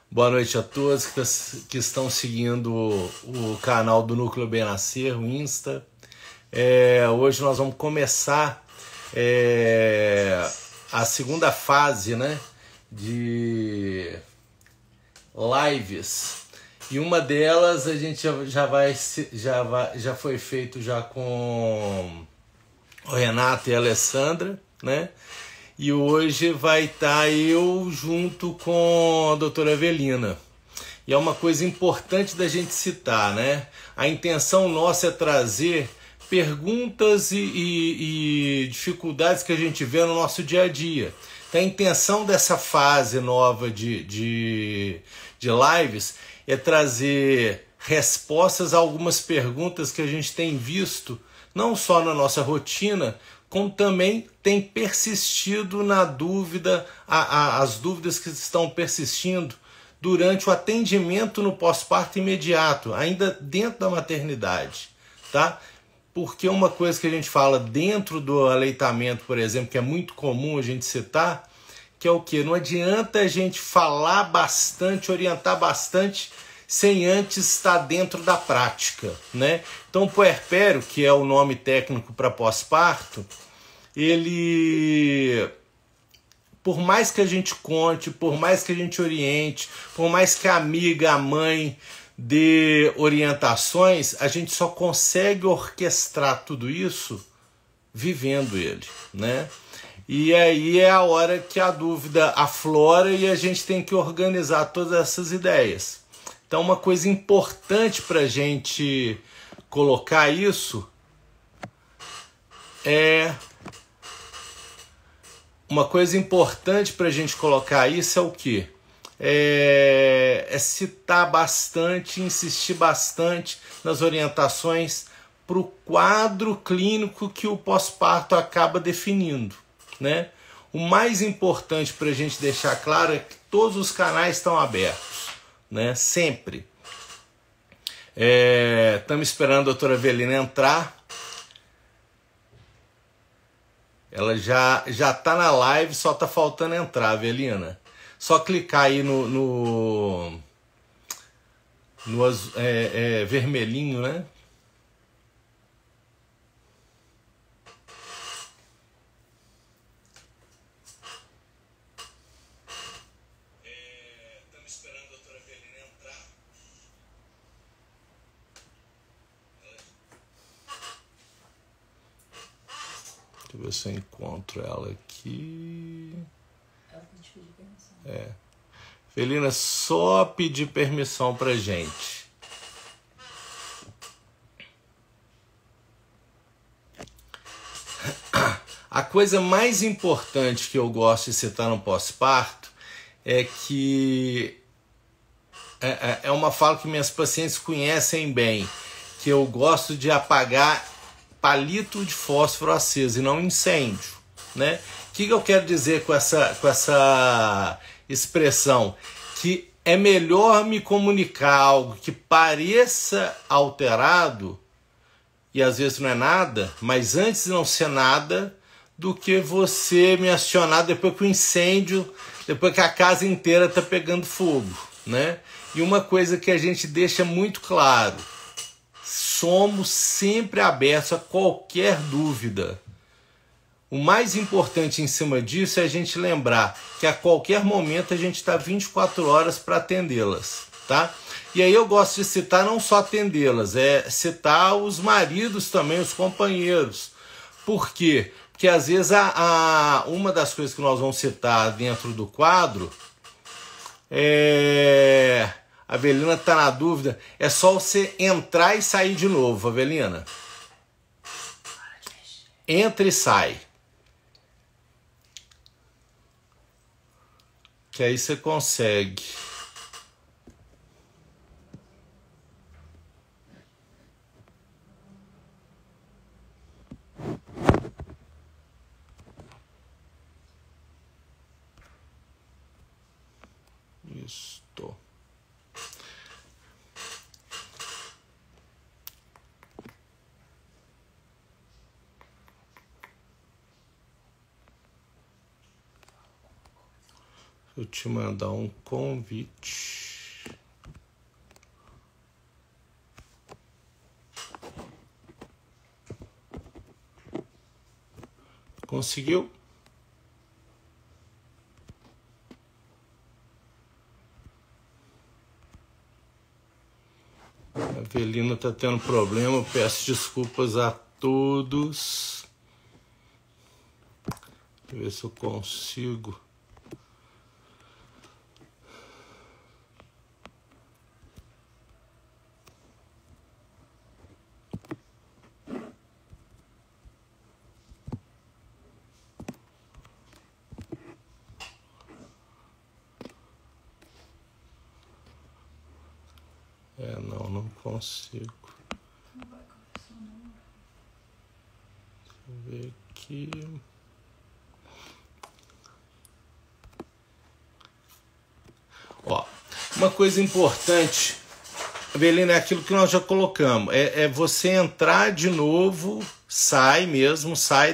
Boa noite a todos que estão seguindo o canal do Núcleo Bem Nascer, o Insta. Hoje nós vamos começar a segunda fase, né, de lives. E uma delas a gente já foi feito já com o Renato e a Alessandra, né? E hoje vai estar eu junto com a doutora Evelina. E é uma coisa importante da gente citar, né? A intenção nossa é trazer perguntas e dificuldades que a gente vê no nosso dia a dia. Então, a intenção dessa fase nova de lives é trazer respostas a algumas perguntas que a gente tem visto, não só na nossa rotina, como também tem persistido na dúvida, as dúvidas que estão persistindo durante o atendimento no pós-parto imediato, ainda dentro da maternidade, tá? Porque uma coisa que a gente fala dentro do aleitamento, por exemplo, que é muito comum a gente citar, que é o quê? Não adianta a gente falar bastante, orientar bastante, sem antes estar dentro da prática, né? Então, o puerpério, que é o nome técnico para pós-parto, ele, por mais que a gente conte, por mais que a gente oriente, por mais que a amiga, a mãe dê orientações, a gente só consegue orquestrar tudo isso vivendo ele, né? E aí é a hora que a dúvida aflora e a gente tem que organizar todas essas ideias. Então, uma coisa importante para a gente colocar isso é o quê? É citar bastante, insistir bastante nas orientações para o quadro clínico que o pós-parto acaba definindo, né? O mais importante para a gente deixar claro é que todos os canais estão abertos, né? Sempre. Estamos esperando a doutora Evelina entrar. Ela já está na live, só está faltando entrar, Evelina. Só clicar aí no vermelhinho, né? Estamos esperando a doutora Evelina entrar. Deixa eu ver se eu encontro ela aqui. Ela tem que pedir permissão. Evelina, só pedir permissão pra gente. A coisa mais importante que eu gosto de citar no pós-parto é que é uma fala que minhas pacientes conhecem bem, que eu gosto de apagar palito de fósforo aceso e não incêndio, né? O que eu quero dizer com essa expressão? Que é melhor me comunicar algo que pareça alterado, e às vezes não é nada, mas antes de não ser nada, do que você me acionar depois que o incêndio, depois que a casa inteira está pegando fogo, né? E uma coisa que a gente deixa muito claro: somos sempre abertos a qualquer dúvida. O mais importante em cima disso é a gente lembrar que a qualquer momento a gente está 24 horas para atendê-las, tá? E aí eu gosto de citar não só atendê-las, citar os maridos também, os companheiros. Por quê? Porque às vezes uma das coisas que nós vamos citar dentro do quadro a Avelina está na dúvida, é só você entrar e sair de novo, Avelina. Entra e sai. Que aí você consegue. Isto. eu te mandar um convite. Conseguiu? A Avelina está tendo problema, peço desculpas a todos. Deixa eu ver se eu consigo. Não consigo. Deixa eu ver aqui. Ó, uma coisa importante, Avelina, é aquilo que nós já colocamos. É você entrar de novo, sai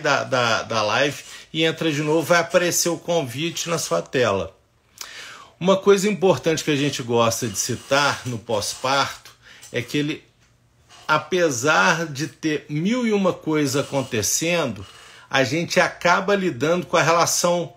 da live e entra de novo, vai aparecer o convite na sua tela. Uma coisa importante que a gente gosta de citar no pós-parto é que ele, apesar de ter 1001 coisa acontecendo, a gente acaba lidando com a relação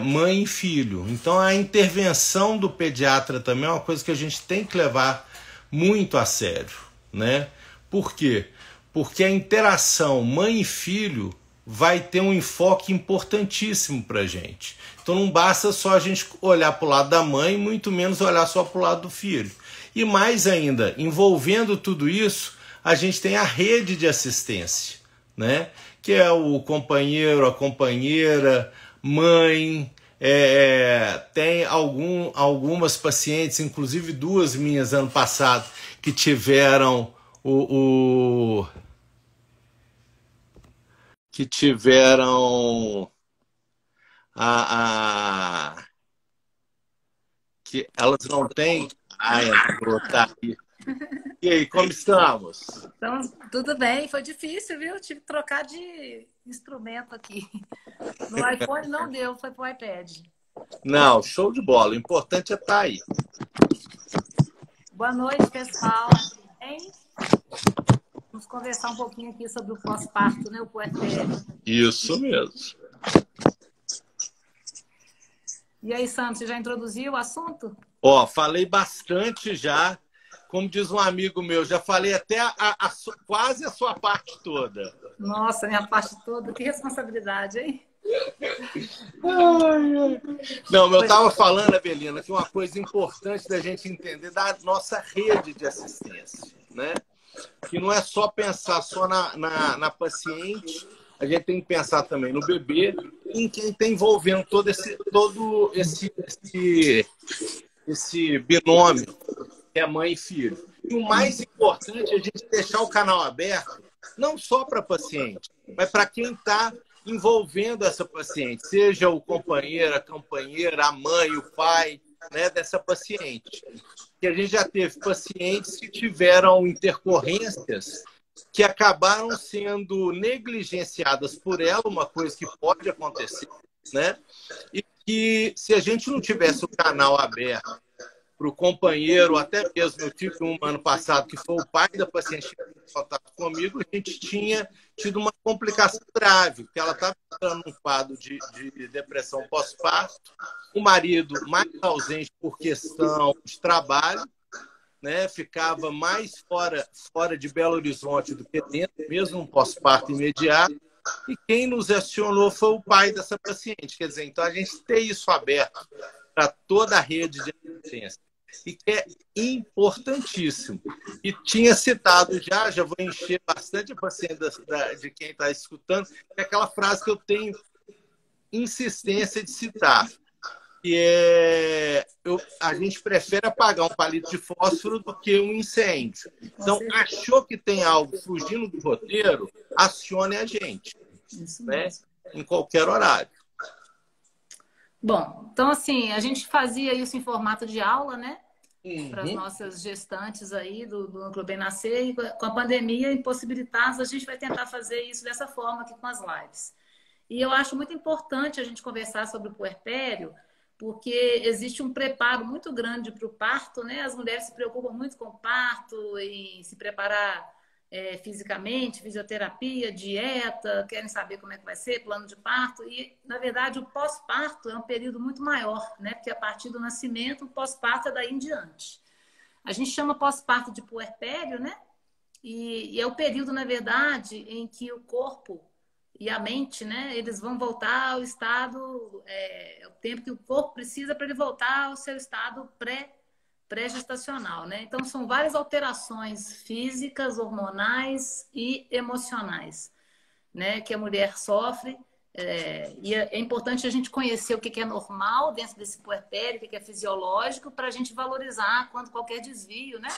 mãe e filho. Então a intervenção do pediatra também é uma coisa que a gente tem que levar muito a sério, né? Por quê? Porque a interação mãe e filho vai ter um enfoque importantíssimo para a gente. Então não basta só a gente olhar para o lado da mãe, muito menos olhar só para o lado do filho. E mais ainda, envolvendo tudo isso, a gente tem a rede de assistência, né? Que é o companheiro, a companheira, mãe, tem algumas pacientes, inclusive 2 minhas ano passado, que tiveram que elas não têm. Entrou, tá aí. E aí, como estamos? Então, tudo bem. Foi difícil, viu? Tive que trocar de instrumento aqui. No iPhone não deu, foi pro iPad. Não, show de bola. O importante é estar aí. Boa noite, pessoal. Vamos conversar um pouquinho aqui sobre o pós-parto, né? O puerpério. Isso mesmo. E aí, Santos, você já introduziu o assunto? Ó, falei bastante já. Como diz um amigo meu, já falei até quase a sua parte toda. Nossa, minha parte toda. Que responsabilidade, hein? Não, eu estava falando, Avelina, que uma coisa importante da gente entender da nossa rede de assistência, né? Que não é só pensar só na paciente, a gente tem que pensar também no bebê, em quem está envolvendo todo esse binômio, que é mãe e filho. E o mais importante é a gente deixar o canal aberto, não só para paciente, mas para quem está envolvendo essa paciente, seja o companheiro, a companheira, a mãe, o pai, né, dessa paciente. Que a gente já teve pacientes que tiveram intercorrências que acabaram sendo negligenciadas por ela, uma coisa que pode acontecer, né? E que se a gente não tivesse o canal aberto para o companheiro, até mesmo eu tive um ano passado que foi o pai da paciente que teve contato comigo, a gente tinha tido uma complicação grave, porque ela estava entrando num quadro de depressão pós-parto, o marido mais ausente por questão de trabalho, né, ficava mais fora de Belo Horizonte do que dentro, mesmo um pós-parto imediato, e quem nos acionou foi o pai dessa paciente. Quer dizer, então a gente tem isso aberto para toda a rede de assistência, e que é importantíssimo. E tinha citado já vou encher bastante a paciência de quem está escutando, é aquela frase que eu tenho insistência de citar, que a gente prefere apagar um palito de fósforo do que um incêndio. Então, achou que tem algo fugindo do roteiro, acione a gente, né? Em qualquer horário. Bom, então assim, a gente fazia isso em formato de aula, né? Para as nossas gestantes aí do Núcleo Bem Nascer, e com a pandemia impossibilitadas, a gente vai tentar fazer isso dessa forma aqui com as lives. E eu acho muito importante a gente conversar sobre o puerpério, porque existe um preparo muito grande para o parto, né? As mulheres se preocupam muito com o parto, em se preparar fisicamente, fisioterapia, dieta, querem saber como é que vai ser, plano de parto. E, na verdade, o pós-parto é um período muito maior, né? Porque a partir do nascimento, o pós-parto é daí em diante. A gente chama pós-parto de puerpério, né? E é o período, na verdade, em que o corpo e a mente, né? Eles vão voltar ao estado, o tempo que o corpo precisa para ele voltar ao seu estado pré-gestacional, né? Então, são várias alterações físicas, hormonais e emocionais, né? Que a mulher sofre. E é importante a gente conhecer o que é normal dentro desse puerpério, o que é fisiológico, para a gente valorizar quando qualquer desvio, né?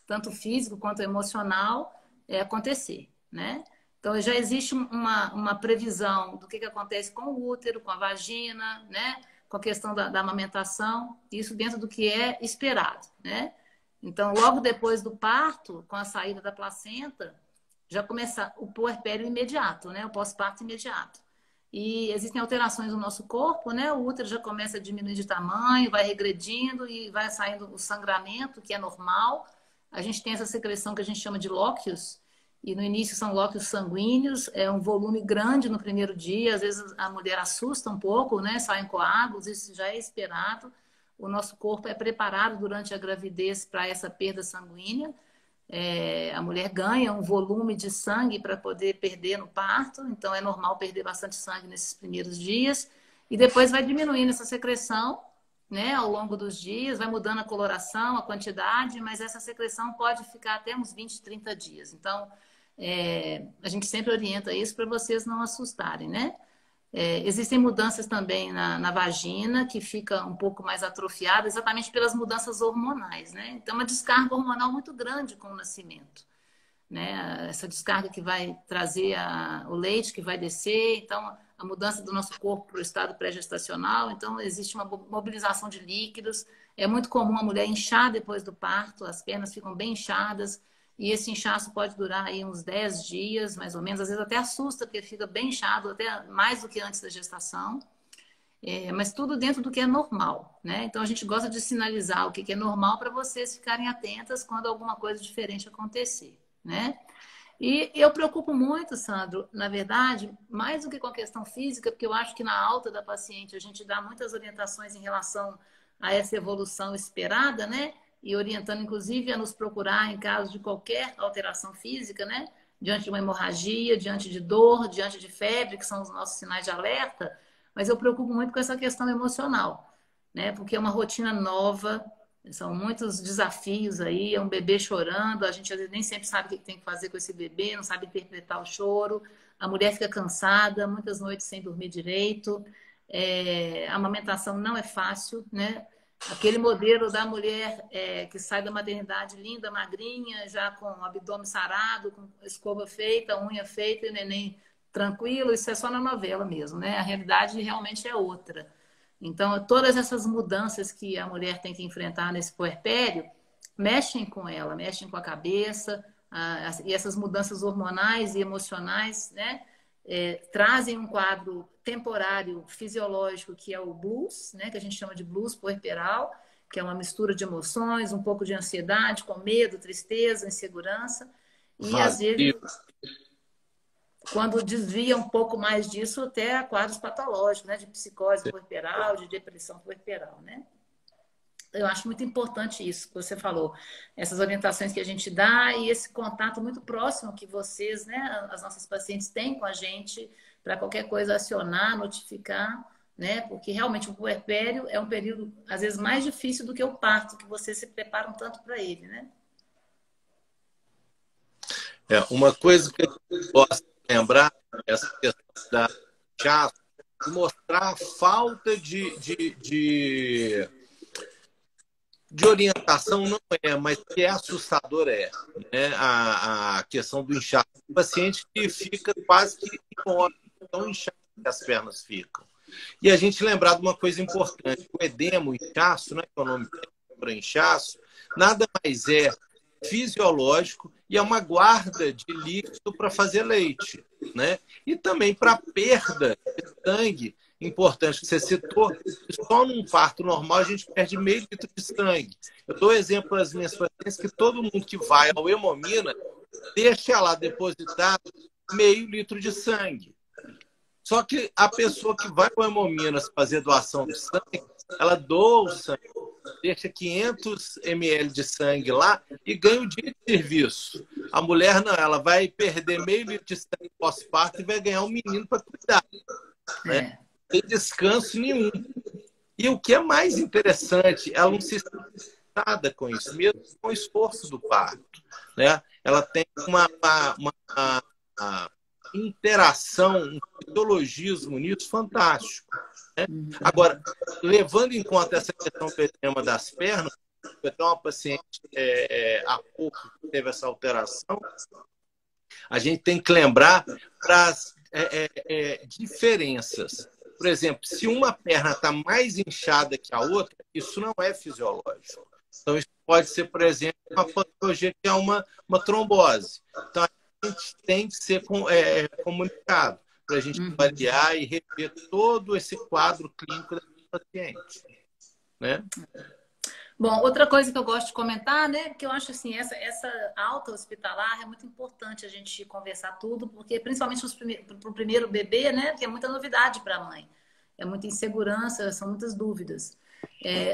Tanto físico quanto emocional, acontecer, né? Então, já existe uma previsão do que acontece com o útero, com a vagina, né? Com a questão da amamentação, isso dentro do que é esperado, né? Então, logo depois do parto, com a saída da placenta, já começa o puerpério imediato, né? O pós-parto imediato. E existem alterações no nosso corpo, né? O útero já começa a diminuir de tamanho, vai regredindo e vai saindo o sangramento, que é normal. A gente tem essa secreção que a gente chama de lóquios, e no início são lóquios sanguíneos, é um volume grande no primeiro dia, às vezes a mulher assusta um pouco, né? Saem coágulos, isso já é esperado. O nosso corpo é preparado durante a gravidez para essa perda sanguínea. A mulher ganha um volume de sangue para poder perder no parto, então é normal perder bastante sangue nesses primeiros dias, e depois vai diminuindo essa secreção, né, ao longo dos dias, vai mudando a coloração, a quantidade, mas essa secreção pode ficar até uns 20, 30 dias. Então, a gente sempre orienta isso para vocês não assustarem, né? Existem mudanças também na vagina, que fica um pouco mais atrofiada, exatamente pelas mudanças hormonais, né? Então, uma descarga hormonal muito grande com o nascimento, né? Essa descarga que vai trazer o leite, que vai descer, então, a mudança do nosso corpo para o estado pré-gestacional, então, existe uma mobilização de líquidos. É muito comum a mulher inchar depois do parto, as pernas ficam bem inchadas, e esse inchaço pode durar aí uns 10 dias, mais ou menos. Às vezes até assusta, porque fica bem inchado, até mais do que antes da gestação. Mas tudo dentro do que é normal, né? Então, a gente gosta de sinalizar o que é normal para vocês ficarem atentas quando alguma coisa diferente acontecer, né? E eu preocupo muito, Sandro, na verdade, mais do que com a questão física, porque eu acho que na alta da paciente a gente dá muitas orientações em relação a essa evolução esperada, né? E orientando, inclusive, a nos procurar em caso de qualquer alteração física, né? Diante de uma hemorragia, diante de dor, diante de febre, que são os nossos sinais de alerta. Mas eu preocupo muito com essa questão emocional, né? Porque é uma rotina nova, são muitos desafios aí, é um bebê chorando, a gente às vezes nem sempre sabe o que tem que fazer com esse bebê, não sabe interpretar o choro, a mulher fica cansada, muitas noites sem dormir direito, a amamentação não é fácil, né? Aquele modelo da mulher que sai da maternidade linda, magrinha, já com o abdômen sarado, com escova feita, unha feita e neném tranquilo, isso é só na novela mesmo, né? A realidade realmente é outra. Então, todas essas mudanças que a mulher tem que enfrentar nesse puerpério mexem com ela, mexem com a cabeça, e essas mudanças hormonais e emocionais, né? Trazem um quadro temporário fisiológico que é o blues, né, que a gente chama de blues puerperal, que é uma mistura de emoções, um pouco de ansiedade, com medo, tristeza, insegurança. E às vezes, quando desvia um pouco mais disso, até a quadros patológicos, né, de psicose puerperal, de depressão puerperal, né? Eu acho muito importante isso que você falou, essas orientações que a gente dá e esse contato muito próximo que vocês, né, as nossas pacientes têm com a gente, para qualquer coisa acionar, notificar, né? Porque realmente o puerpério é um período, às vezes, mais difícil do que o parto, que vocês se preparam tanto para ele, né? Uma coisa que eu gosto de lembrar, essa questão da chá, e mostrar a falta de orientação não mas que é assustador né? A questão do inchaço. O paciente que fica quase que imóvel, tão inchado que as pernas ficam. E a gente lembrar de uma coisa importante, o edema, o inchaço, né, que é o nome para inchaço, nada mais fisiológico e é uma guarda de líquido para fazer leite, né? E também para perda de sangue, importante que você citou, só num parto normal a gente perde meio litro de sangue. Eu dou exemplo às minhas pacientes que todo mundo que vai ao Hemomina deixa lá depositado meio litro de sangue. Só que a pessoa que vai ao Hemominas fazer doação de sangue, ela doa o sangue, deixa 500 ml de sangue lá e ganha o dia de serviço. A mulher não, ela vai perder meio litro de sangue pós-parto e vai ganhar um menino para cuidar. Né? Sem descanso nenhum. E o que é mais interessante, ela não se estressada com isso, mesmo com o esforço do parto. Né? Ela tem uma interação, um fisiologismo nisso fantástico. Né? Agora, levando em conta essa questão do edema das pernas, eu tenho uma paciente há pouco que teve essa alteração, a gente tem que lembrar das diferenças. Por exemplo, se uma perna está mais inchada que a outra, isso não é fisiológico. Então, isso pode ser, por exemplo, uma patologia que é uma trombose. Então, a gente tem que ser comunicado para a gente avaliar e rever todo esse quadro clínico da paciente. Né? Bom, outra coisa que eu gosto de comentar, né, que eu acho assim, essa alta hospitalar é muito importante a gente conversar tudo, porque principalmente para o primeiro bebê, né, que é muita novidade para a mãe, é muita insegurança, são muitas dúvidas.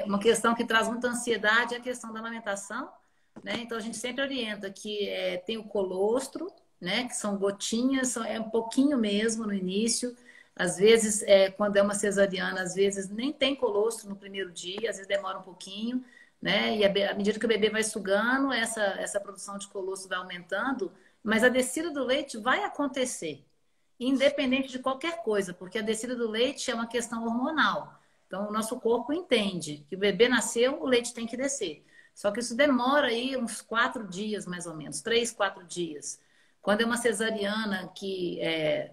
Uma questão que traz muita ansiedade é a questão da amamentação, né? Então a gente sempre orienta que tem o colostro, né, que são gotinhas, é um pouquinho mesmo no início. Às vezes, quando é uma cesariana, às vezes nem tem colostro no primeiro dia, às vezes demora um pouquinho, né? E à medida que o bebê vai sugando, essa produção de colostro vai aumentando, mas a descida do leite vai acontecer, independente de qualquer coisa, porque a descida do leite é uma questão hormonal. Então, o nosso corpo entende que o bebê nasceu, o leite tem que descer. Só que isso demora aí uns 4 dias, mais ou menos, 3, 4 dias. Quando é uma cesariana que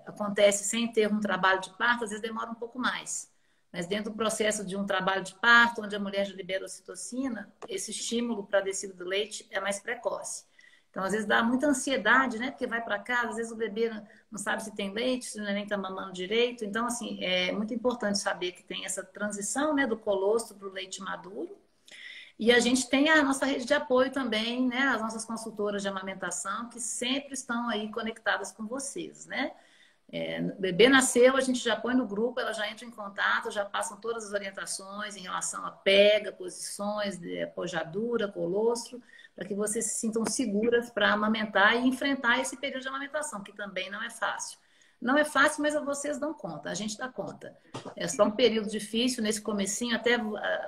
acontece sem ter um trabalho de parto, às vezes demora um pouco mais. Mas dentro do processo de um trabalho de parto, onde a mulher já libera ocitocina, esse estímulo para a descida do leite é mais precoce. Então, às vezes dá muita ansiedade, né? Porque vai para casa, às vezes o bebê não sabe se tem leite, se o neném está mamando direito. Então, assim, é muito importante saber que tem essa transição, né, do colostro para o leite maduro. E a gente tem a nossa rede de apoio também, né? As nossas consultoras de amamentação, que sempre estão aí conectadas com vocês, né? O bebê nasceu, a gente já põe no grupo, ela já entra em contato, já passam todas as orientações em relação a pega, posições, pojadura, colostro, para que vocês se sintam seguras para amamentar e enfrentar esse período de amamentação, que também não é fácil. Não é fácil, mas vocês dão conta, a gente dá conta. É só um período difícil, nesse comecinho, até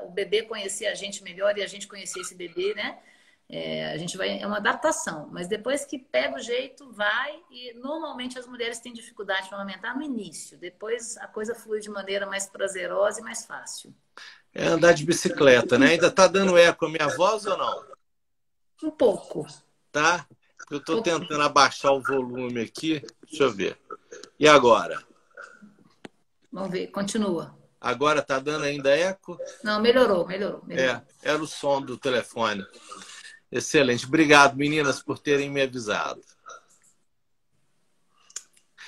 o bebê conhecer a gente melhor e a gente conhecer esse bebê, né? A gente é uma adaptação, mas depois que pega o jeito, vai, e normalmente as mulheres têm dificuldade para amamentar no início, depois a coisa flui de maneira mais prazerosa e mais fácil. É andar de bicicleta, né? Ainda tá dando eco a minha voz ou não? Um pouco. Tá? Eu tô tentando abaixar o volume aqui, deixa eu ver. E agora? Vamos ver, continua. Agora tá dando ainda eco? Não, melhorou. Era o som do telefone. Excelente. Obrigado, meninas, por terem me avisado.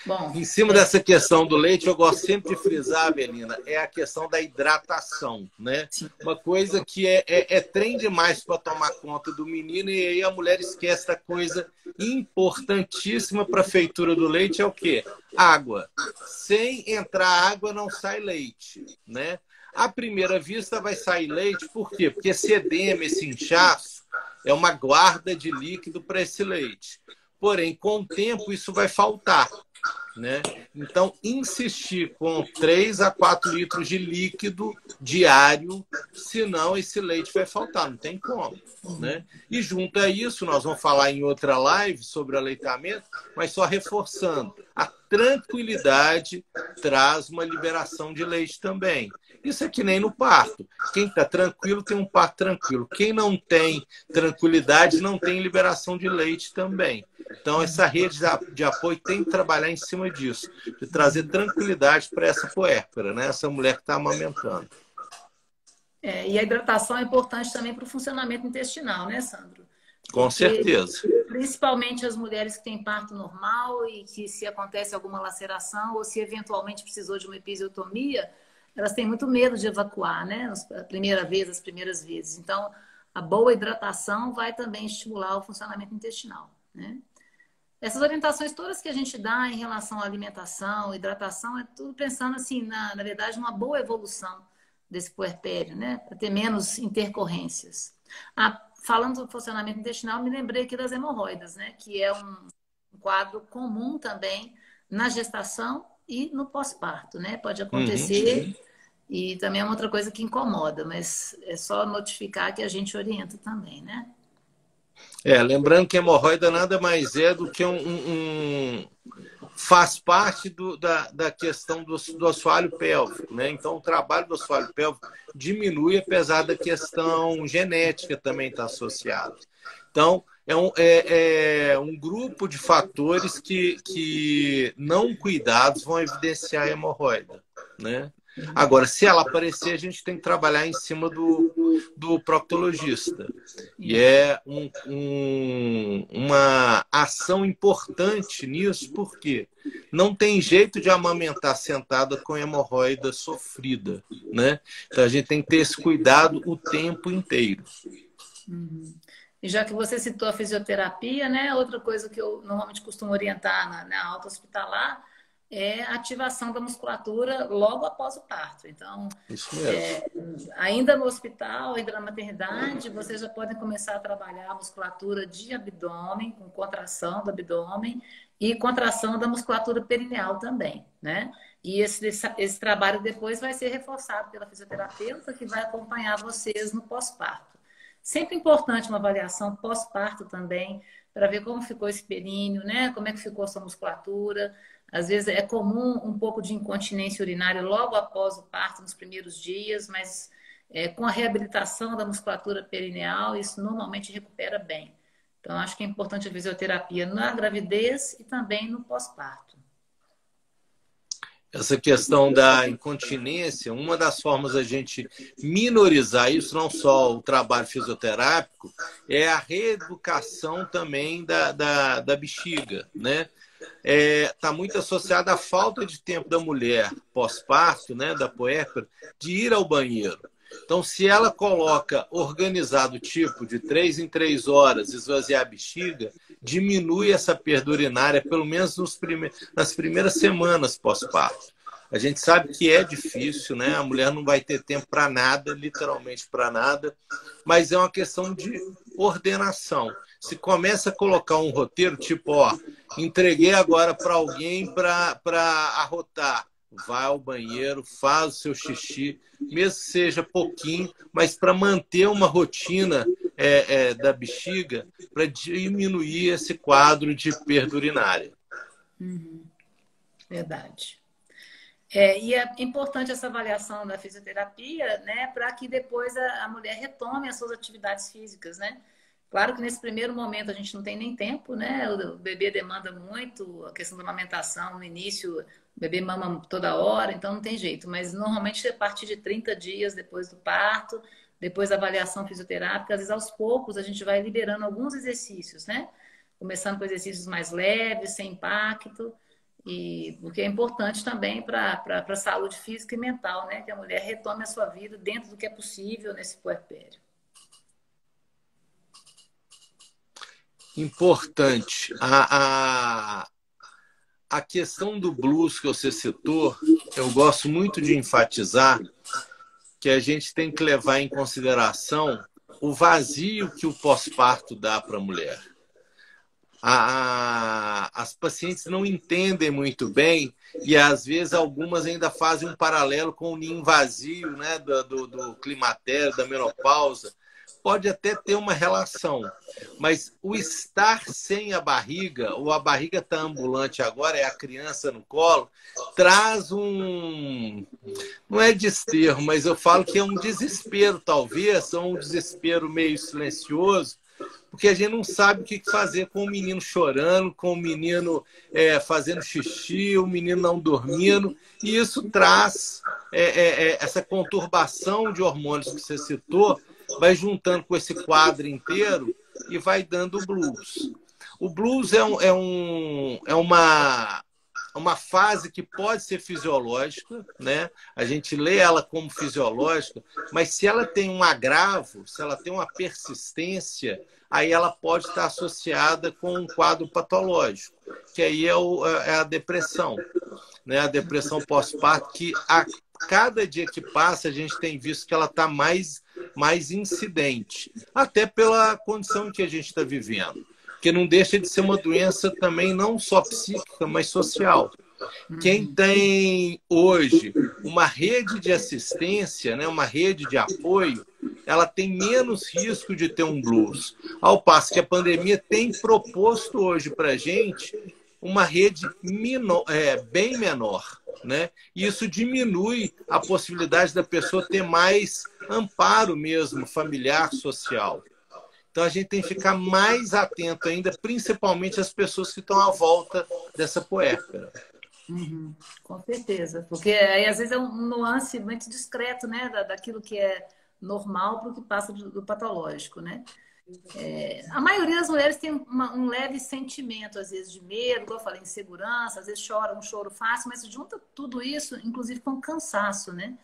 Bom, em cima dessa questão do leite, eu gosto sempre de frisar, Avelina, é a questão da hidratação, né? Sim. Uma coisa que é trem demais para tomar conta do menino, e aí a mulher esquece da coisa importantíssima para a feitura do leite, é o quê? Água. Sem entrar água, não sai leite, né? À primeira vista vai sair leite, por quê? Porque esse edema, esse inchaço, é uma guarda de líquido para esse leite. Porém, com o tempo, isso vai faltar, né? Então, insistir com 3 a 4 litros de líquido diário, senão esse leite vai faltar, não tem como, né? E junto a isso, nós vamos falar em outra live sobre aleitamento, mas só reforçando, a tranquilidade traz uma liberação de leite também. Isso é que nem no parto. Quem está tranquilo tem um parto tranquilo. Quem não tem tranquilidade não tem liberação de leite também. Então, essa rede de apoio tem que trabalhar em cima disso, de trazer tranquilidade para essa puérpera, né? Essa mulher que está amamentando. E a hidratação é importante também para o funcionamento intestinal, né, Sandro? Com certeza. Principalmente as mulheres que têm parto normal e que se acontece alguma laceração ou se eventualmente precisou de uma episiotomia, elas têm muito medo de evacuar, né? A primeira vez, as primeiras vezes. Então, a boa hidratação vai também estimular o funcionamento intestinal, né? Essas orientações todas que a gente dá em relação à alimentação, hidratação, é tudo pensando assim, na verdade, numa boa evolução desse puerpério, né? Para ter menos intercorrências. Falando do funcionamento intestinal, me lembrei aqui das hemorroidas, né? Que é um quadro comum também na gestação e no pós-parto, né? Pode acontecer e também é uma outra coisa que incomoda, mas é só notificar que a gente orienta também, né? Lembrando que a hemorroida nada mais é do que faz parte da questão do assoalho pélvico, né? Então, o trabalho do assoalho pélvico diminui, apesar da questão genética também estar associada. Então, é um grupo de fatores que não cuidados vão evidenciar a hemorroida, né? Agora, se ela aparecer, a gente tem que trabalhar em cima do proctologista. E é uma ação importante nisso, porque não tem jeito de amamentar sentada com hemorroida sofrida, né? Então, a gente tem que ter esse cuidado o tempo inteiro. E já que você citou a fisioterapia, né? Outra coisa que eu normalmente costumo orientar na alta hospitalar é a ativação da musculatura logo após o parto. Então, isso mesmo. Ainda no hospital, ainda na maternidade, vocês já podem começar a trabalhar a musculatura de abdômen, com contração do abdômen e contração da musculatura perineal também, né? E esse trabalho depois vai ser reforçado pela fisioterapeuta que vai acompanhar vocês no pós-parto. Sempre importante uma avaliação pós-parto também, para ver como ficou esse períneo, né? Como é que ficou a sua musculatura. Às vezes é comum um pouco de incontinência urinária logo após o parto, nos primeiros dias, mas com a reabilitação da musculatura perineal, isso normalmente recupera bem. Então, acho que é importante a fisioterapia na gravidez e também no pós-parto. Essa questão da incontinência, uma das formas da gente minorizar isso, não só o trabalho fisioterápico, é a reeducação também da bexiga, né? Está muito associada à falta de tempo da mulher pós-parto, né, da puérpera, de ir ao banheiro. Então, se ela coloca organizado tipo de 3 em 3 horas, esvaziar a bexiga, diminui essa perda urinária, pelo menos nas primeiras semanas pós-parto. A gente sabe que é difícil, né? A mulher não vai ter tempo para nada, literalmente para nada, mas é uma questão de ordenação. Se começa a colocar um roteiro, tipo, entreguei agora para alguém para arrotar. Vai ao banheiro, faz o seu xixi, mesmo que seja pouquinho, mas para manter uma rotina da bexiga, para diminuir esse quadro de perda urinária. Verdade. E é importante essa avaliação da fisioterapia, né, para que depois a mulher retome as suas atividades físicas, né? Claro que nesse primeiro momento a gente não tem nem tempo, né? O bebê demanda muito, a questão da amamentação no início, o bebê mama toda hora, então não tem jeito. Mas normalmente a partir de 30 dias depois do parto, depois da avaliação fisioterápica, às vezes aos poucos a gente vai liberando alguns exercícios, né? Começando com exercícios mais leves, sem impacto, porque é importante também para a saúde física e mental, né? Que a mulher retome a sua vida dentro do que é possível nesse puerpério. Importante. A questão do blues que você citou, eu gosto muito de enfatizar que a gente tem que levar em consideração o vazio que o pós-parto dá para a mulher. As pacientes não entendem muito bem e, às vezes, algumas ainda fazem um paralelo com o ninho vazio, né, do climatério, da menopausa. Pode até ter uma relação, mas o estar sem a barriga, ou a barriga está ambulante agora, é a criança no colo, traz não é desterro, mas eu falo que é um desespero, talvez, ou um desespero meio silencioso, porque a gente não sabe o que fazer com o menino chorando, com o menino fazendo xixi, o menino não dormindo, e isso traz essa conturbação de hormônios que você citou, vai juntando com esse quadro inteiro e vai dando o blues. O blues é uma fase que pode ser fisiológica, né? A gente lê ela como fisiológica, mas se ela tem um agravo, se ela tem uma persistência, aí ela pode estar associada com um quadro patológico, que aí é a depressão, né? A depressão pós-parto, que a cada dia que passa a gente tem visto que ela está mais incidente, até pela condição que a gente está vivendo. Porque não deixa de ser uma doença também não só psíquica, mas social. Quem tem hoje uma rede de assistência, né, uma rede de apoio, ela tem menos risco de ter um blues. Ao passo que a pandemia tem proposto hoje para a gente uma rede bem menor, né? E isso diminui a possibilidade da pessoa ter mais amparo mesmo, familiar, social. Então, a gente tem que ficar mais atento ainda, principalmente as pessoas que estão à volta dessa puérpera. Uhum, com certeza. Porque aí, às vezes, é um nuance muito discreto, né? Daquilo que é normal para o que passa do patológico, né? A maioria das mulheres tem um leve sentimento, às vezes, de medo, igual eu falei, insegurança, às vezes chora um choro fácil, mas junta tudo isso, inclusive, com cansaço, né?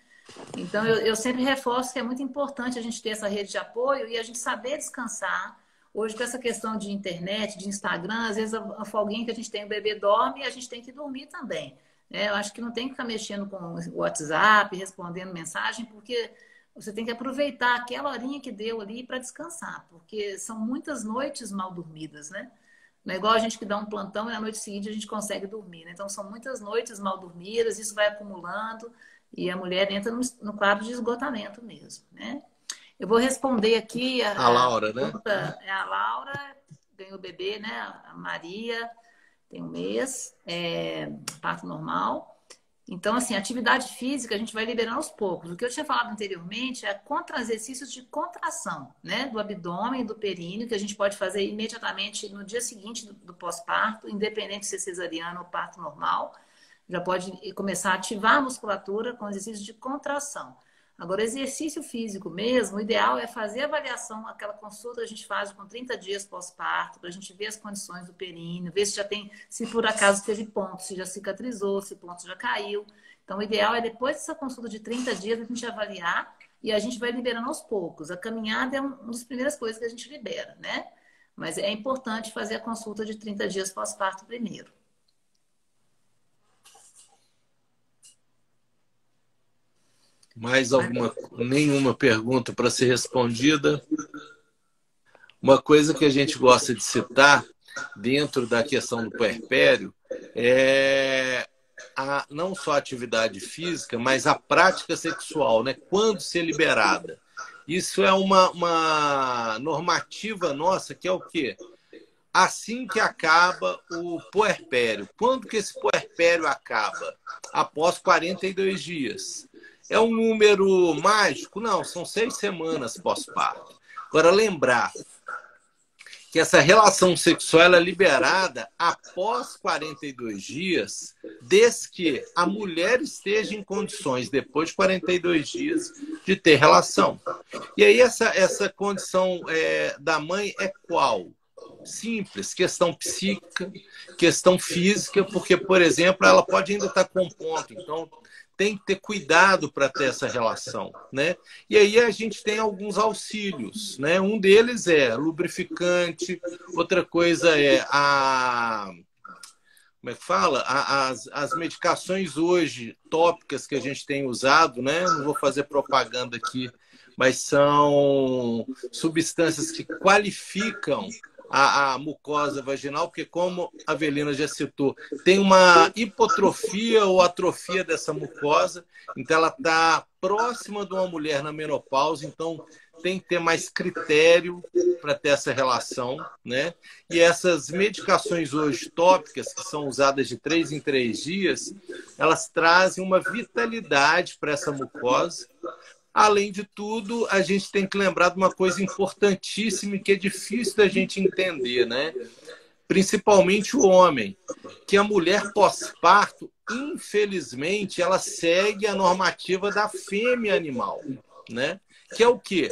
Então, eu sempre reforço que é muito importante a gente ter essa rede de apoio e a gente saber descansar. Hoje, com essa questão de internet, de Instagram, às vezes a folguinha que a gente tem, o bebê dorme e a gente tem que dormir também, né? Eu acho que não tem que ficar mexendo com o WhatsApp, respondendo mensagem, porque você tem que aproveitar aquela horinha que deu ali para descansar, porque são muitas noites mal dormidas, né? Não é igual a gente que dá um plantão e na noite seguinte a gente consegue dormir, né? Então, são muitas noites mal dormidas, isso vai acumulando. E a mulher entra no quadro de esgotamento mesmo, né? Eu vou responder aqui A Laura, né? É a Laura, ganhou o bebê, né? A Maria tem um mês, parto normal. Então, assim, atividade física a gente vai liberando aos poucos. O que eu tinha falado anteriormente é contra exercícios de contração, né? Do abdômen e do períneo, que a gente pode fazer imediatamente no dia seguinte do pós-parto, independente se é cesariano ou parto normal. Já pode começar a ativar a musculatura com exercícios de contração. Agora, exercício físico mesmo, o ideal é fazer a avaliação, aquela consulta que a gente faz com 30 dias pós-parto, para a gente ver as condições do períneo, ver se já tem, se por acaso teve ponto, se já cicatrizou, se o ponto já caiu. Então, o ideal é depois dessa consulta de 30 dias a gente avaliar e a gente vai liberando aos poucos. A caminhada é uma das primeiras coisas que a gente libera, né? Mas é importante fazer a consulta de 30 dias pós-parto primeiro. Mais nenhuma pergunta para ser respondida? Uma coisa que a gente gosta de citar dentro da questão do puerpério é não só a atividade física, mas a prática sexual, né? Quando ser liberada. Isso é uma normativa nossa, que é o quê? Assim que acaba o puerpério. Quando que esse puerpério acaba? Após 42 dias. É um número mágico? Não, são 6 semanas pós-parto. Agora, lembrar que essa relação sexual ela é liberada após 42 dias, desde que a mulher esteja em condições, depois de 42 dias, de ter relação. E aí, essa condição da mãe é qual? Simples, questão psíquica, questão física, porque, por exemplo, ela pode ainda estar com ponto, então tem que ter cuidado para ter essa relação, né? E aí a gente tem alguns auxílios, né? Um deles é lubrificante, outra coisa é como é que fala? As medicações hoje tópicas que a gente tem usado, né? Não vou fazer propaganda aqui, mas são substâncias que qualificam a mucosa vaginal, porque, como a Avelina já citou, tem uma hipotrofia ou atrofia dessa mucosa, então ela está próxima de uma mulher na menopausa, então tem que ter mais critério para ter essa relação, né? E essas medicações hoje tópicas, que são usadas de 3 em 3 dias, elas trazem uma vitalidade para essa mucosa. Além de tudo, a gente tem que lembrar de uma coisa importantíssima e que é difícil da gente entender, né? Principalmente o homem, que a mulher pós-parto, infelizmente, ela segue a normativa da fêmea animal, né? Que é o quê?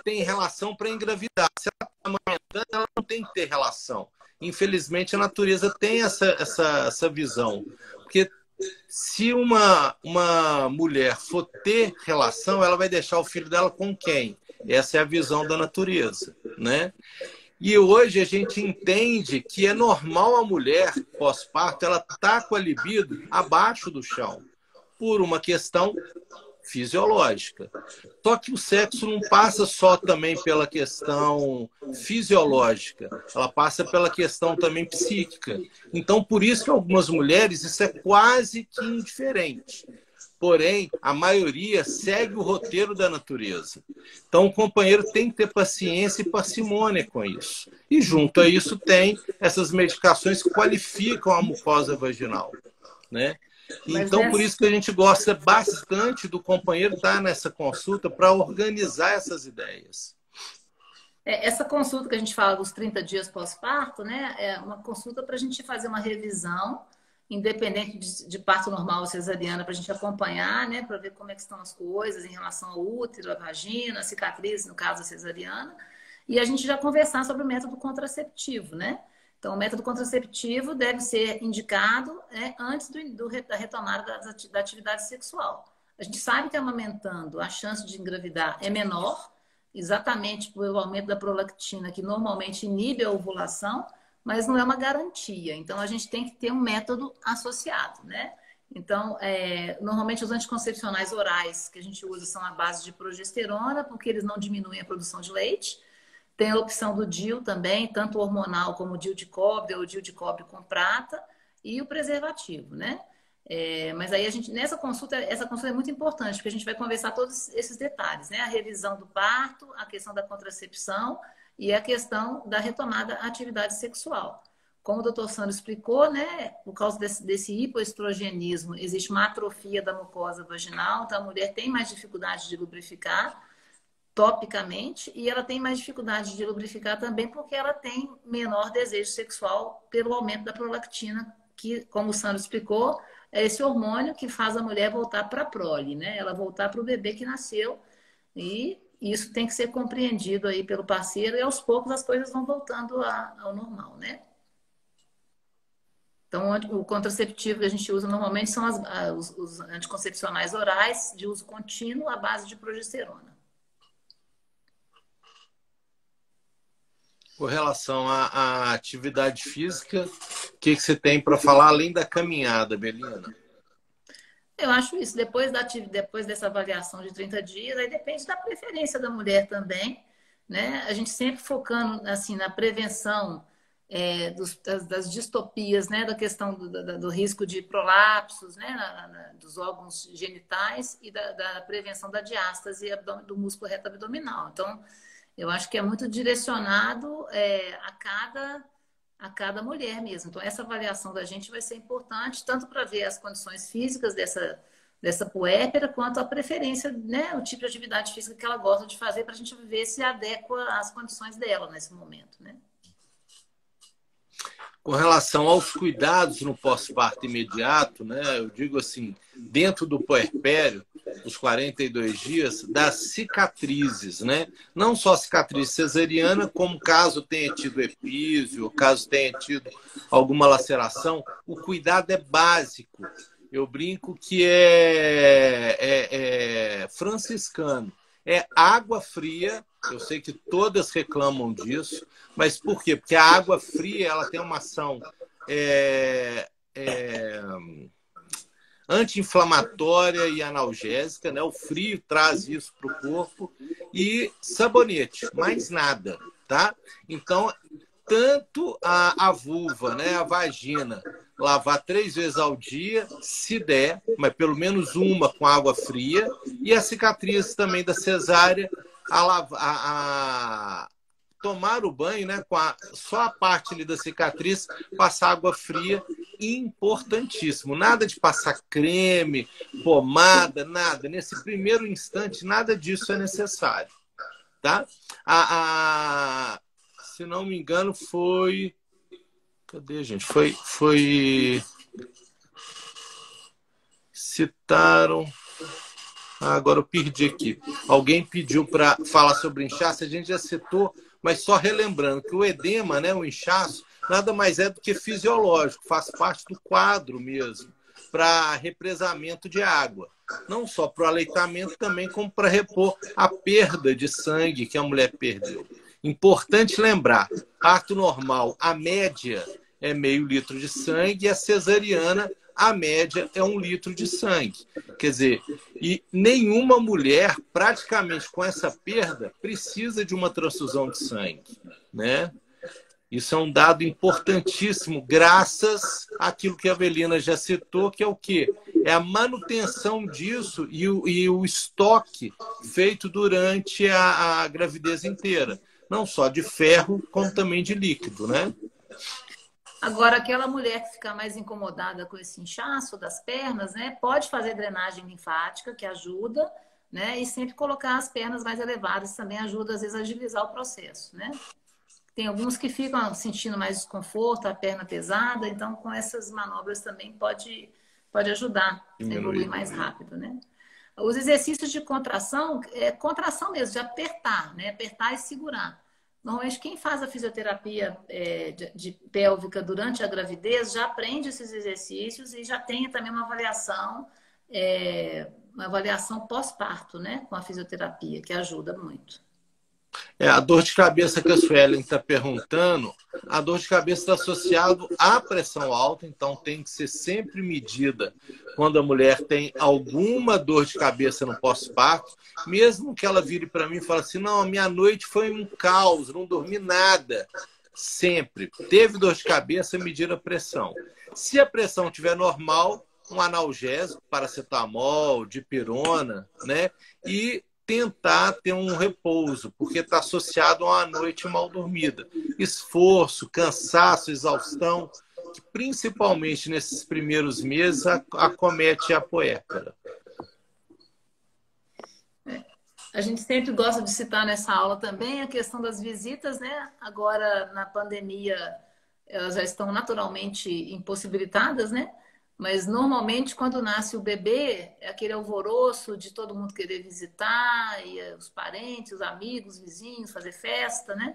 tem relação para engravidar. Se ela está amamentando, ela não tem que ter relação. Infelizmente, a natureza tem essa visão. Porque se uma mulher for ter relação, ela vai deixar o filho dela com quem? Essa é a visão da natureza, né? E hoje a gente entende que é normal a mulher, pós-parto, ela tá com a libido abaixo do chão, por uma questão fisiológica. Só que o sexo não passa só também pela questão fisiológica, ela passa pela questão também psíquica. Então, por isso que algumas mulheres isso é quase que indiferente. Porém, a maioria segue o roteiro da natureza. Então, o companheiro tem que ter paciência e parcimônia com isso. E junto a isso tem essas medicações que qualificam a mucosa vaginal, né? Então, por isso que a gente gosta bastante do companheiro estar nessa consulta para organizar essas ideias. Essa consulta que a gente fala dos 30 dias pós-parto, né? É uma consulta para a gente fazer uma revisão, independente de parto normal ou cesariana, para a gente acompanhar, né? Para ver como é que estão as coisas em relação ao útero, à vagina, a cicatriz, no caso da cesariana. E a gente já conversar sobre o método contraceptivo, né? Então, o método contraceptivo deve ser indicado antes da retomada da atividade sexual. A gente sabe que amamentando a chance de engravidar é menor, exatamente pelo aumento da prolactina, que normalmente inibe a ovulação, mas não é uma garantia. Então, a gente tem que ter um método associado, né? Então, normalmente os anticoncepcionais orais que a gente usa são à base de progesterona, porque eles não diminuem a produção de leite. Tem a opção do DIU também, tanto hormonal como o DIU de cobre ou o DIU de cobre com prata e o preservativo, né? Mas aí a gente, essa consulta é muito importante, porque a gente vai conversar todos esses detalhes, né? A revisão do parto, a questão da contracepção e a questão da retomada à atividade sexual. Como o doutor Sandro explicou, né? Por causa desse hipoestrogenismo, existe uma atrofia da mucosa vaginal, então a mulher tem mais dificuldade de lubrificar topicamente, e ela tem mais dificuldade de lubrificar também porque ela tem menor desejo sexual pelo aumento da prolactina, que, como o Sandro explicou, é esse hormônio que faz a mulher voltar para a prole, né? Ela voltar para o bebê que nasceu, e isso tem que ser compreendido aí pelo parceiro, e aos poucos as coisas vão voltando ao normal, né? Então, o contraceptivo que a gente usa normalmente são os anticoncepcionais orais de uso contínuo à base de progesterona. Com relação à atividade física, o que você tem para falar além da caminhada, Belina? Eu acho isso. Depois dessa avaliação de 30 dias, aí depende da preferência da mulher também, né? A gente sempre focando assim, na prevenção das distopias, né? Da questão do risco de prolapsos, né? Dos órgãos genitais e da prevenção da diástase do músculo reto abdominal. Então, eu acho que é muito direcionado a cada mulher mesmo. Então, essa avaliação da gente vai ser importante, tanto para ver as condições físicas dessa puérpera, quanto a preferência, né? O tipo de atividade física que ela gosta de fazer, para a gente ver se adequa às condições dela nesse momento, né? Com relação aos cuidados no pós-parto imediato, né? Eu digo assim, dentro do puerpério, os 42 dias, das cicatrizes, né? Não só cicatriz cesariana, como caso tenha tido epísio, caso tenha tido alguma laceração, o cuidado é básico. Eu brinco que é franciscano. É água fria, eu sei que todas reclamam disso, mas por quê? Porque a água fria ela tem uma ação anti-inflamatória e analgésica, né? O frio traz isso para o corpo, e sabonete, mais nada, tá? Então, tanto a vulva, né, a vagina, lavar 3 vezes ao dia, se der, mas pelo menos uma com água fria, e a cicatriz também da cesárea, tomar o banho, né, só a parte ali da cicatriz, passar água fria, importantíssimo. Nada de passar creme, pomada, nada. Nesse primeiro instante, nada disso é necessário, tá? Se não me engano, foi... Cadê, gente? Citaram... Ah, agora eu perdi aqui. Alguém pediu para falar sobre inchaço, a gente já citou, mas só relembrando que o edema, né, o inchaço, nada mais é do que fisiológico, faz parte do quadro mesmo, para represamento de água. Não só para o aleitamento, também como para repor a perda de sangue que a mulher perdeu. Importante lembrar, parto normal, a média é meio litro de sangue e a cesariana, a média é 1 litro de sangue. Quer dizer, e nenhuma mulher, praticamente com essa perda, precisa de uma transfusão de sangue, né? Isso é um dado importantíssimo, graças àquilo que a Avelina já citou, que é o quê? É a manutenção disso e o estoque feito durante a gravidez inteira. Não só de ferro, como também de líquido, né? Agora, aquela mulher que fica mais incomodada com esse inchaço das pernas, né, pode fazer drenagem linfática, que ajuda, né, e sempre colocar as pernas mais elevadas também ajuda, às vezes, a agilizar o processo, né? Tem alguns que ficam sentindo mais desconforto, a perna pesada, então com essas manobras também pode ajudar a evoluir mais rápido, né? Os exercícios de contração, é contração mesmo, de apertar, né? Apertar e segurar. Normalmente, quem faz a fisioterapia de pélvica durante a gravidez já aprende esses exercícios e já tem também uma avaliação pós-parto, né? Com a fisioterapia, que ajuda muito. A dor de cabeça que a Suelen está perguntando, a dor de cabeça está associada à pressão alta, então tem que ser sempre medida quando a mulher tem alguma dor de cabeça no pós-parto, mesmo que ela vire para mim e fale assim, não, a minha noite foi um caos, não dormi nada. Sempre. Teve dor de cabeça, medir a pressão. Se a pressão estiver normal, um analgésico, paracetamol, dipirona, né? E tentar ter um repouso, porque está associado a uma noite mal dormida. Esforço, cansaço, exaustão, que principalmente nesses primeiros meses acomete a puérpera. A gente sempre gosta de citar nessa aula também a questão das visitas, né? Agora, na pandemia, elas já estão naturalmente impossibilitadas, né? Mas normalmente, quando nasce o bebê, é aquele alvoroço de todo mundo querer visitar, e os parentes, os amigos, os vizinhos, fazer festa, né?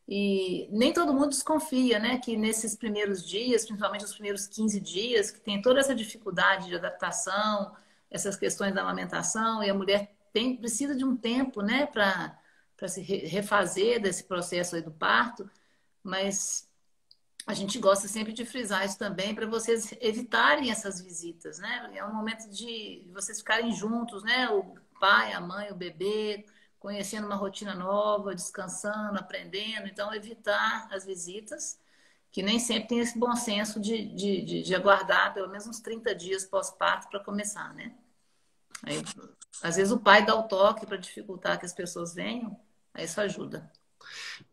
E nem todo mundo desconfia, né? Que nesses primeiros dias, principalmente os primeiros 15 dias, que tem toda essa dificuldade de adaptação, essas questões da amamentação, e a mulher precisa de um tempo, né? Para se refazer desse processo aí do parto, mas a gente gosta sempre de frisar isso também para vocês evitarem essas visitas, né? É um momento de vocês ficarem juntos, né? O pai, a mãe, o bebê, conhecendo uma rotina nova, descansando, aprendendo. Então, evitar as visitas, que nem sempre tem esse bom senso de aguardar pelo menos uns 30 dias pós-parto para começar, né? Aí, às vezes o pai dá o toque para dificultar que as pessoas venham, aí isso ajuda.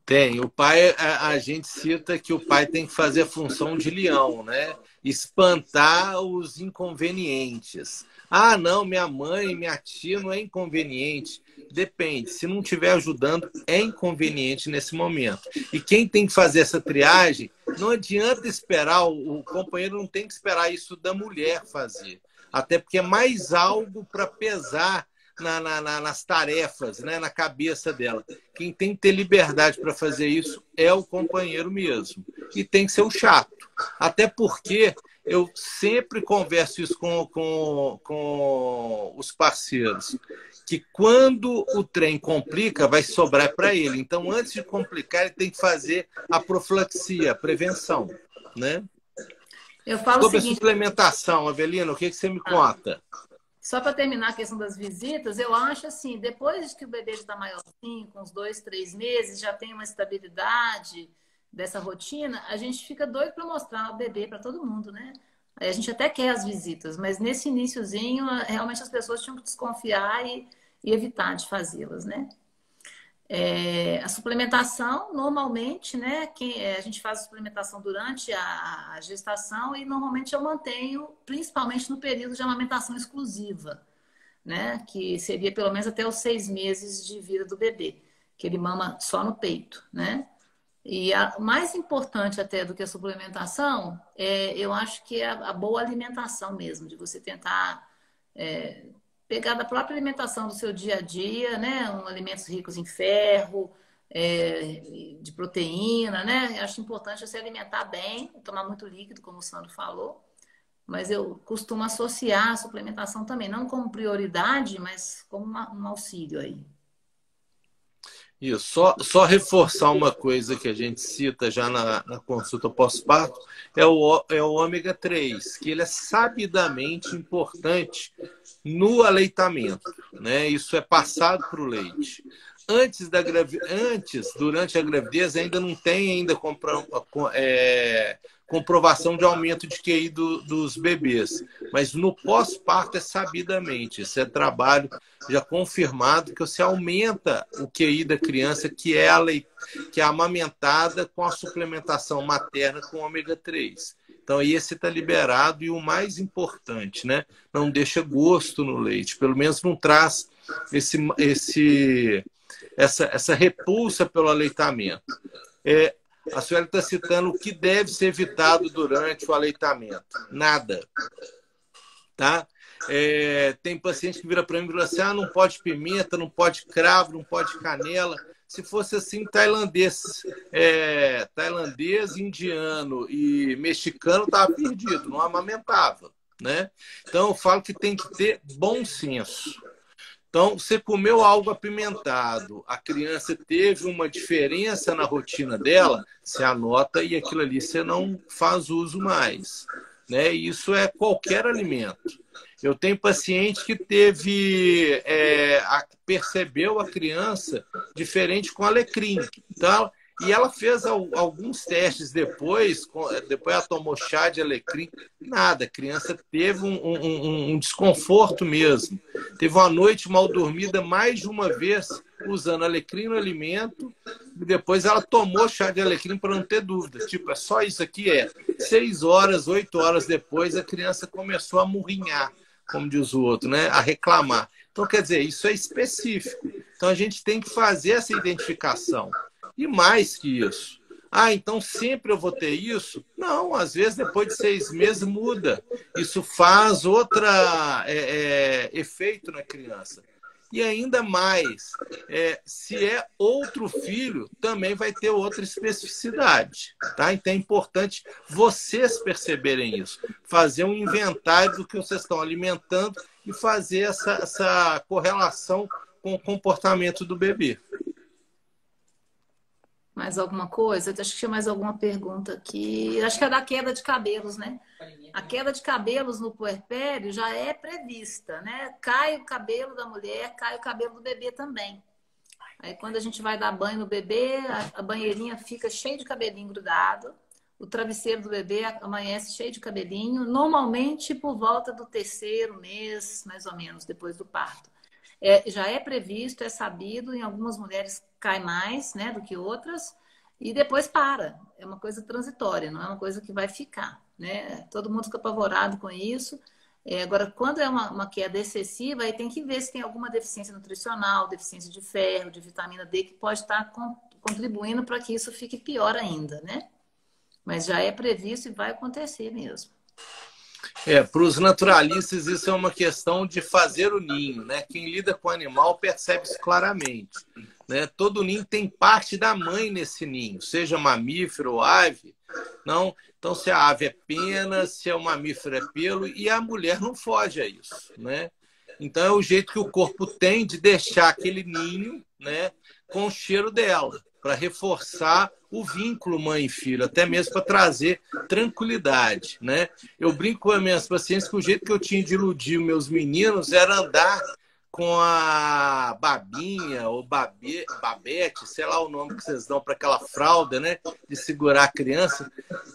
Tem. O pai, a gente cita que o pai tem que fazer a função de leão, né? Espantar os inconvenientes. Ah, não, minha mãe, minha tia não é inconveniente. Depende. Se não estiver ajudando, é inconveniente nesse momento. E quem tem que fazer essa triagem, não adianta esperar, o companheiro não tem que esperar isso da mulher fazer. Até porque é mais algo para pesar nas tarefas, né, na cabeça dela. Quem tem que ter liberdade para fazer isso é o companheiro mesmo. E tem que ser o chato. Até porque eu sempre converso isso com os parceiros, que quando o trem complica, vai sobrar para ele. Então, antes de complicar, ele tem que fazer a profilaxia, a prevenção. Né? Eu falo Sobre o seguinte, a suplementação, Avelina, o que você me conta? Só para terminar a questão das visitas, eu acho assim, depois que o bebê já está maiorzinho, com uns 2, 3 meses, já tem uma estabilidade dessa rotina, a gente fica doido para mostrar o bebê para todo mundo, né? Aí a gente até quer as visitas, mas nesse iniciozinho, realmente as pessoas tinham que desconfiar e evitar de fazê-las, né? A suplementação, normalmente, né? A gente faz a suplementação durante a gestação e normalmente eu mantenho, principalmente no período de amamentação exclusiva, né? Que seria pelo menos até os 6 meses de vida do bebê, que ele mama só no peito, né? E mais importante até do que a suplementação, eu acho que é a boa alimentação mesmo, de você tentar pegar da própria alimentação do seu dia a dia, né? Alimentos ricos em ferro, de proteína, né? Eu acho importante você alimentar bem, tomar muito líquido, como o Sandro falou. Mas eu costumo associar a suplementação também, não como prioridade, mas como um auxílio aí. Isso, só reforçar uma coisa que a gente cita já na consulta pós-parto, é o ômega 3, que ele é sabidamente importante no aleitamento, né? Isso é passado para o leite. Antes, durante a gravidez, ainda não tem ainda comprovação de aumento de QI dos bebês. Mas no pós-parto é sabidamente. Isso é trabalho já confirmado que você aumenta o QI da criança que é amamentada com a suplementação materna com ômega 3. Então, esse está liberado e o mais importante, né? Não deixa gosto no leite. Pelo menos não traz essa repulsa pelo aleitamento. A senhora está citando o que deve ser evitado durante o aleitamento. Nada. Tá? Tem paciente que vira para mim e fala assim, não pode pimenta, não pode cravo, não pode canela. Se fosse assim, tailandês, indiano e mexicano estava perdido, não amamentava. Né? Então, eu falo que tem que ter bom senso. Então, você comeu algo apimentado, a criança teve uma diferença na rotina dela, você anota e aquilo ali você não faz uso mais. Né? Isso é qualquer alimento. Eu tenho paciente que percebeu a criança diferente com alecrim. Então, e ela fez alguns testes depois ela tomou chá de alecrim, nada, a criança teve um desconforto mesmo. Teve uma noite mal dormida mais de uma vez usando alecrim no alimento, e depois ela tomou chá de alecrim para não ter dúvida. Tipo, é só isso aqui, 6 horas, 8 horas depois, a criança começou a murrinhar, como diz o outro, né? A reclamar. Então, quer dizer, isso é específico. Então, a gente tem que fazer essa identificação. E mais que isso. Então sempre eu vou ter isso? Não, às vezes depois de 6 meses muda. Isso faz efeito na criança. E ainda mais, se é outro filho, também vai ter outra especificidade. Tá? Então é importante vocês perceberem isso. Fazer um inventário do que vocês estão alimentando e fazer essa correlação com o comportamento do bebê. Mais alguma coisa? Acho que tinha mais alguma pergunta aqui. Acho que é da queda de cabelos, né? A queda de cabelos no puerpério já é prevista, né? Cai o cabelo da mulher, cai o cabelo do bebê também. Aí quando a gente vai dar banho no bebê, a banheirinha fica cheia de cabelinho grudado. O travesseiro do bebê amanhece cheio de cabelinho. Normalmente por volta do 3º mês, mais ou menos, depois do parto. Já é previsto, é sabido, em algumas mulheres cai mais, né, do que outras, e depois para. É uma coisa transitória, não é uma coisa que vai ficar, né? Todo mundo fica apavorado com isso. Agora, quando é uma queda excessiva, aí tem que ver se tem alguma deficiência nutricional, deficiência de ferro, de vitamina D, que pode estar contribuindo para que isso fique pior ainda, né? Mas já é previsto e vai acontecer mesmo. Para os naturalistas, isso é uma questão de fazer o ninho, né? Quem lida com o animal percebe isso claramente. Né? Todo ninho tem parte da mãe nesse ninho, seja mamífero ou ave. Não? Então, se a ave é pena, se é o mamífero é pelo, e a mulher não foge a isso. Né? Então, é o jeito que o corpo tem de deixar aquele ninho, né, com o cheiro dela, para reforçar o vínculo mãe e filho, até mesmo para trazer tranquilidade. Né? Eu brinco com as minhas pacientes que o jeito que eu tinha de iludir meus meninos era andar com a babinha ou babete, sei lá o nome que vocês dão para aquela fralda, né, de segurar a criança.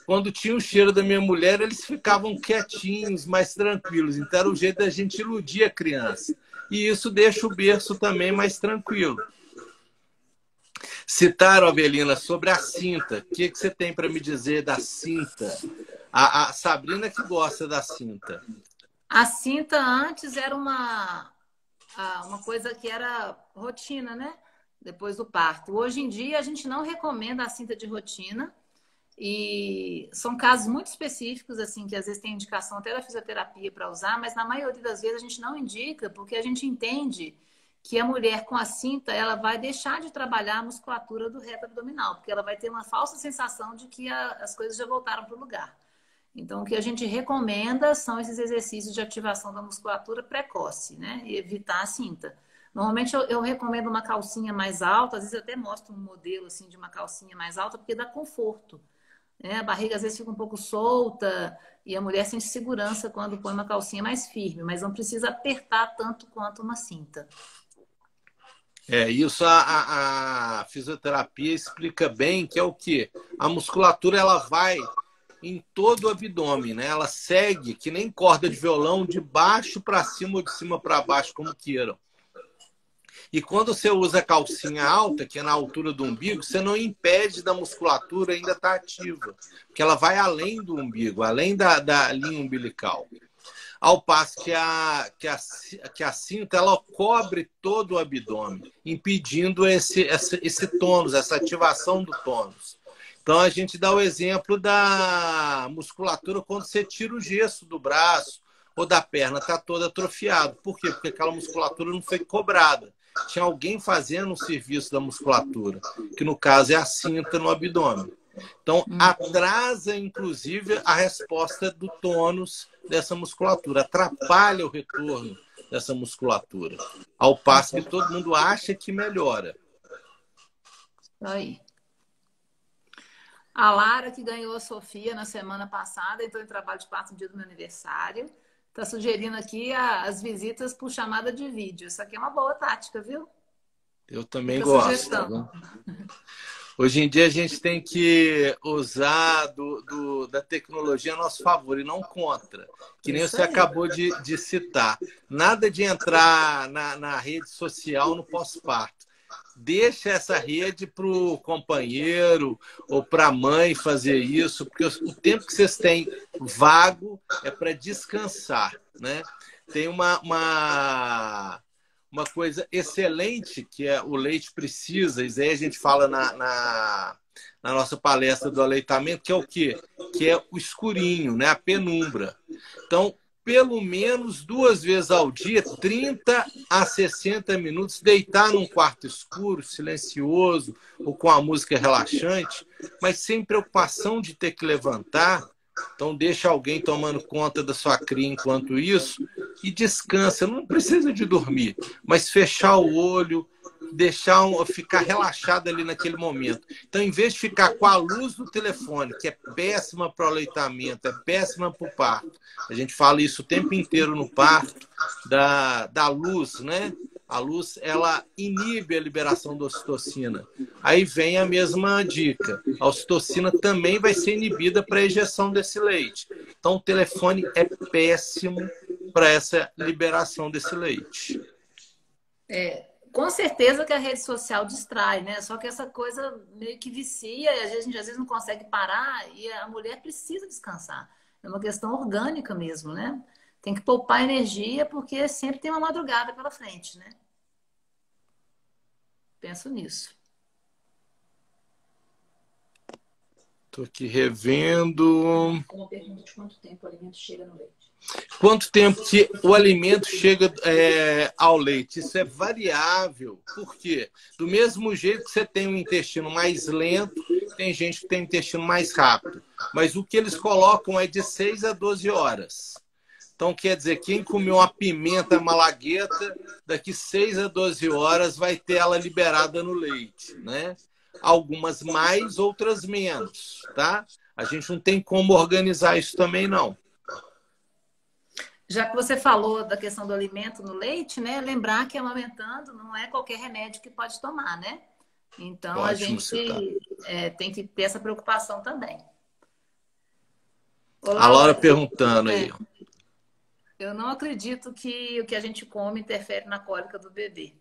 Quando tinha o cheiro da minha mulher, eles ficavam quietinhos, mais tranquilos. Então era o jeito da gente iludir a criança. E isso deixa o berço também mais tranquilo. Citaram, Avelina, sobre a cinta. O que você tem para me dizer da cinta? A Sabrina que gosta da cinta. A cinta antes era uma coisa que era rotina, né? Depois do parto. Hoje em dia, a gente não recomenda a cinta de rotina. E são casos muito específicos, assim, que às vezes tem indicação até da fisioterapia para usar, mas na maioria das vezes a gente não indica, porque a gente entende que a mulher com a cinta, ela vai deixar de trabalhar a musculatura do reto abdominal, porque ela vai ter uma falsa sensação de que as coisas já voltaram para o lugar. Então, o que a gente recomenda são esses exercícios de ativação da musculatura precoce, né? E evitar a cinta. Normalmente eu recomendo uma calcinha mais alta, às vezes eu até mostro um modelo assim de uma calcinha mais alta, porque dá conforto. Né? A barriga às vezes fica um pouco solta e a mulher sente segurança quando põe uma calcinha mais firme, mas não precisa apertar tanto quanto uma cinta. Isso a fisioterapia explica bem, que é o quê? A musculatura ela vai em todo o abdômen, né? Ela segue que nem corda de violão, de baixo para cima ou de cima para baixo, como queiram. E quando você usa calcinha alta, que é na altura do umbigo, você não impede da musculatura ainda estar ativa, porque ela vai além do umbigo, além da linha umbilical. Ao passo que a cinta ela cobre todo o abdômen, impedindo esse tônus, essa ativação do tônus. Então a gente dá o exemplo da musculatura quando você tira o gesso do braço ou da perna, está todo atrofiado. Por quê? Porque aquela musculatura não foi cobrada. Tinha alguém fazendo um serviço da musculatura, que no caso é a cinta no abdômen. Então, atrasa, inclusive, a resposta do tônus dessa musculatura, atrapalha o retorno dessa musculatura, ao passo que todo mundo acha que melhora. Aí. A Lara, que ganhou a Sofia na semana passada, entrou em trabalho de parto no dia do meu aniversário. Está sugerindo aqui as visitas por chamada de vídeo. Isso aqui é uma boa tática, viu? Eu também gosto. Hoje em dia a gente tem que usar da tecnologia a nosso favor e não contra. Que nem você acabou de citar. Nada de entrar na rede social no pós-parto. Deixa essa rede para o companheiro ou para a mãe fazer isso, porque o tempo que vocês têm vago é para descansar, né? Tem uma coisa excelente que é o leite precisa, isso aí a gente fala na nossa palestra do aleitamento, que é o quê? Que é o escurinho, né? A penumbra. Então, pelo menos 2 vezes ao dia, 30 a 60 minutos, deitar num quarto escuro, silencioso, ou com a música relaxante, mas sem preocupação de ter que levantar. Então, deixa alguém tomando conta da sua cria enquanto isso e descansa. Não precisa de dormir, mas fechar o olho, ficar relaxado ali naquele momento. Então, em vez de ficar com a luz do telefone, que é péssima para o aleitamento, é péssima para o parto, a gente fala isso o tempo inteiro no parto, da luz, né? A luz, ela inibe a liberação da ocitocina. Aí vem a mesma dica. A ocitocina também vai ser inibida para a ejeção desse leite. Então, o telefone é péssimo para essa liberação desse leite. Com certeza que a rede social distrai, né? Só que essa coisa meio que vicia e a gente às vezes não consegue parar e a mulher precisa descansar. É uma questão orgânica mesmo, né? Tem que poupar energia porque sempre tem uma madrugada pela frente, né? Penso nisso. Estou aqui revendo. Uma pergunta de quanto tempo o alimento chega no leite? Quanto tempo que o alimento chega ao leite? Isso é variável. Por quê? Do mesmo jeito que você tem um intestino mais lento, tem gente que tem um intestino mais rápido. Mas o que eles colocam é de 6 a 12 horas. Então, quer dizer, quem comeu uma pimenta malagueta, daqui 6 a 12 horas vai ter ela liberada no leite, né? Algumas mais, outras menos, tá? A gente não tem como organizar isso também, não. Já que você falou da questão do alimento no leite, né? Lembrar que amamentando não é qualquer remédio que pode tomar, né? Então, a gente tem que ter essa preocupação também. Olá, a Laura perguntando aí. Eu não acredito que o que a gente come interfere na cólica do bebê.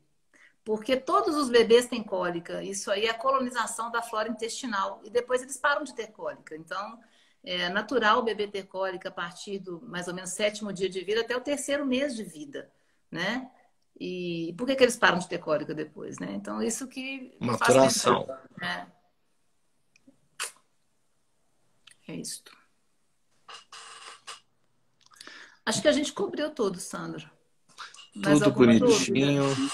Porque todos os bebês têm cólica. Isso aí é a colonização da flora intestinal. E depois eles param de ter cólica. Então, é natural o bebê ter cólica a partir do mais ou menos 7º dia de vida até o 3º mês de vida, né? E por que eles param de ter cólica depois, né? Então, isso que maturação. Faz É isso. Acho que a gente cobriu tudo, Sandro. Mais Tudo alguma bonitinho. dúvida?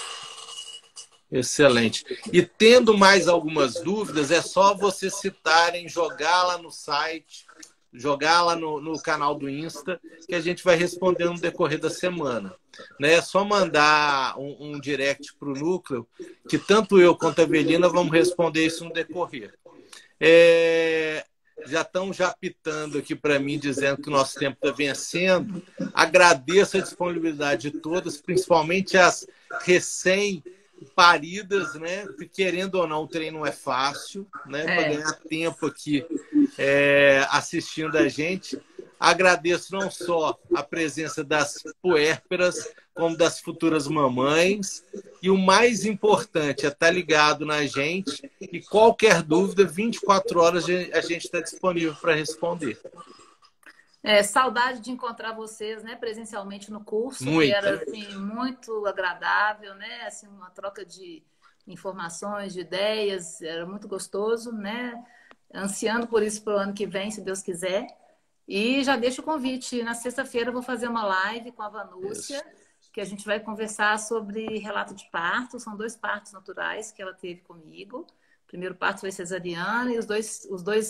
Excelente. E tendo mais algumas dúvidas, é só vocês citarem, jogar lá no site, jogar lá no canal do Insta, que a gente vai respondendo no decorrer da semana. Né? É só mandar um direct para o núcleo, que tanto eu quanto a Evelina vamos responder isso no decorrer. Já estão pitando aqui para mim, dizendo que o nosso tempo está vencendo. Agradeço a disponibilidade de todas, principalmente as recém-paridas, né? Porque, querendo ou não, o treino não é fácil, né? Para ganhar tempo aqui assistindo a gente. Agradeço não só a presença das puérperas, como das futuras mamães. E o mais importante é estar ligado na gente. E qualquer dúvida, 24 horas a gente está disponível para responder. Saudade de encontrar vocês, né, presencialmente no curso, Muita. que era assim, muito agradável, né? Assim, uma troca de informações, de ideias, era muito gostoso, né? Ansiando por isso para o ano que vem, se Deus quiser. E já deixo o convite. Na sexta-feira eu vou fazer uma live com a Vanúcia, que a gente vai conversar sobre relato de parto. São 2 partos naturais que ela teve comigo. O primeiro parto foi cesariana e os dois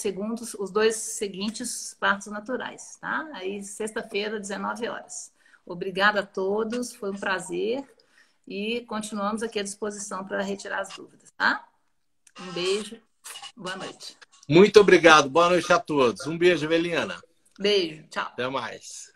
seguintes partos naturais, tá? Aí sexta-feira, 19 horas. Obrigada a todos, foi um prazer e continuamos aqui à disposição para retirar as dúvidas, tá? Um beijo, boa noite. Muito obrigado, boa noite a todos. Um beijo, Evelina. Beijo, tchau. Até mais.